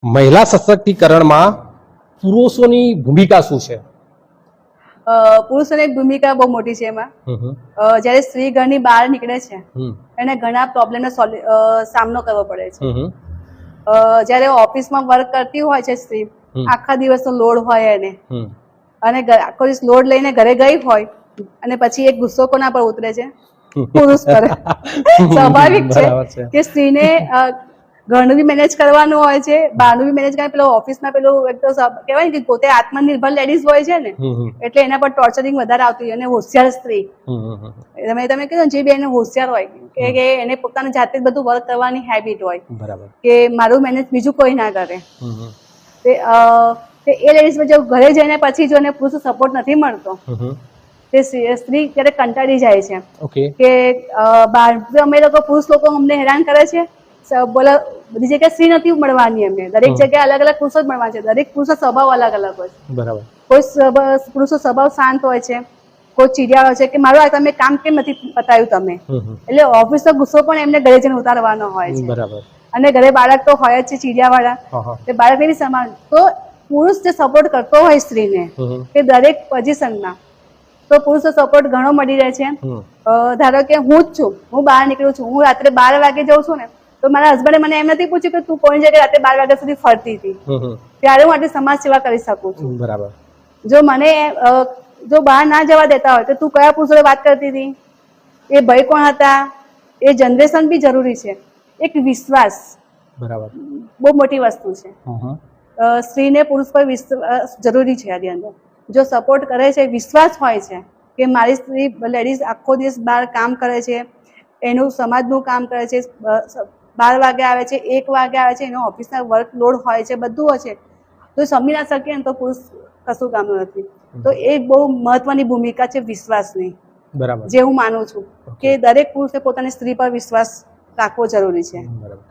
મહિલા સશક્તિકરણમાં પુરુષોની ભૂમિકા શું છે? પુરુષોની ભૂમિકા બહુ મોટી છે એમાં. જ્યારે સ્ત્રી ઘરની બહાર નીકળે છે એને ઘણા પ્રોબ્લેમનો સામનો કરવો પડે છે. જ્યારે ઓફિસમાં વર્ક કરતી હોય છે સ્ત્રી, આખા દિવસનો લોડ હોય એને, અને આખો દિવસ લોડ લઈને ઘરે ગઈ હોય અને પછી એક ગુસ્સો કોના પર ઉતરે છે? પુરુષ પર. સ્વાભાવિક છે કે સ્ત્રીને ઘરનું બી મેનેજ કરવાનું હોય છે, બહારનું બી મેનેજ કરવાનું. પેલો ઓફિસમાં પેલું એક તો કહેવાય ને કે પોતે આત્મનિર્ભર લેડીઝ હોય છે ને, એટલે એના પર ટોર્ચરિંગ વધારે આવતી હોય. અને હોશિયાર સ્ત્રી, તમે કીધું જે બેન હોશિયાર હોય કે એને પોતાની જાતે જ બધું વર્ક કરવાની હેબિટ હોય કે મારું મેનેજ બીજું કોઈ ના કરે. એ લેડીઝ જો ઘરે જઈને પછી જો એને પુરુષ સપોર્ટ નથી મળતો, તે સ્ત્રી ક્યારેક કંટાળી જાય છે કે બહાર અમે લોકો પુરુષ લોકો અમને હેરાન કરે છે. બોલો, બધી જગ્યાએ સ્ત્રી નથી મળવાની એમને, દરેક જગ્યાએ અલગ અલગ પુરુષો જ મળવાના છે. દરેક પુરુષો સ્વભાવ અલગ અલગ હોય છે. બરાબર. કોઈ પુરુષો સ્વભાવ શાંત હોય છે, કોઈ ચીડિયા હોય છે કે મારું આ તમે કામ કેમ નથી પતાવ્યું તમે, એટલે ઓફિસનો ગુસ્સો પણ એમને ઘરે જઈને ઉતારવાનો હોય છે. બરાબર. અને ઘરે બાળક તો હોય જ છે ચીડિયા વાળા, તે બાળકને બી સમાન. તો પુરુષ જે સપોર્ટ કરતો હોય સ્ત્રીને કે દરેક પોઝિશનમાં, તો પુરુષનો સપોર્ટ ઘણો મળી રહે છે. ધારો કે હું જ છું, હું બહાર નીકળું છું, હું રાત્રે 12 વાગે જાઉં છું ને, તો મારા હસબન્ડે મને એમ નથી પૂછ્યું કે તું કોની જગ્યાએ રાત્રે 12 વાગ્યા સુધી ફરતી હતી, ત્યારે હું આટલી સમાજ સેવા કરી શકું છું. બરાબર. જો મને જો બહાર ના જવા દેતા હોય તો તું કયા પુરુષોએ વાત કરતી હતી, એ ભાઈ કોણ હતા, એ જનરેશન બી જરૂરી છે. એક વિશ્વાસ બરાબર બહુ મોટી વસ્તુ છે. સ્ત્રીને પુરુષ પર વિશ્વાસ જરૂરી છે. આની અંદર જો સપોર્ટ કરે છે, વિશ્વાસ હોય છે કે મારી સ્ત્રી લેડીઝ આખો દિવસ બહાર કામ કરે છે, એનું સમાજનું કામ કરે છે, 12 વાગે આવે છે, 1 વાગે આવે છે, એનો ઓફિસના વર્કલોડ હોય છે, બધું હોય છે, તો સમજી ના શકીએ ને તો પુરુષ કશું કામનું નથી. તો એ બહુ મહત્વની ભૂમિકા છે વિશ્વાસની. બરાબર. જે હું માનું છું કે દરેક પુરુષે પોતાની સ્ત્રી પર વિશ્વાસ રાખવો જરૂરી છે. બરાબર.